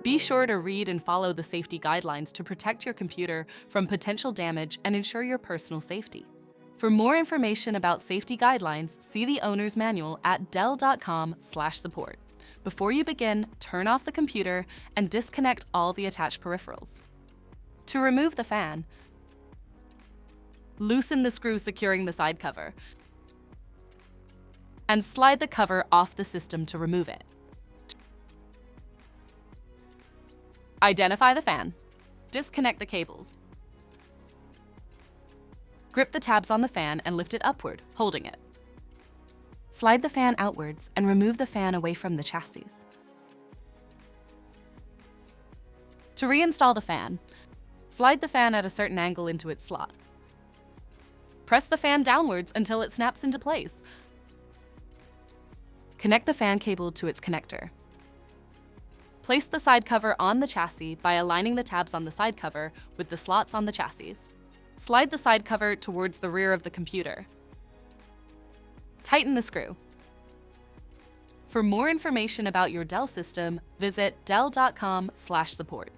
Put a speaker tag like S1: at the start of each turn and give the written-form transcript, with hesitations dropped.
S1: Be sure to read and follow the safety guidelines to protect your computer from potential damage and ensure your personal safety. For more information about safety guidelines, see the owner's manual at dell.com/support. Before you begin, turn off the computer and disconnect all the attached peripherals. To remove the fan, loosen the screw securing the side cover and slide the cover off the system to remove it. Identify the fan. Disconnect the cables. Grip the tabs on the fan and lift it upward, holding it. Slide the fan outwards and remove the fan away from the chassis. To reinstall the fan, slide the fan at a certain angle into its slot. Press the fan downwards until it snaps into place. Connect the fan cable to its connector. Place the side cover on the chassis by aligning the tabs on the side cover with the slots on the chassis. Slide the side cover towards the rear of the computer. Tighten the screw. For more information about your Dell system, visit dell.com/support.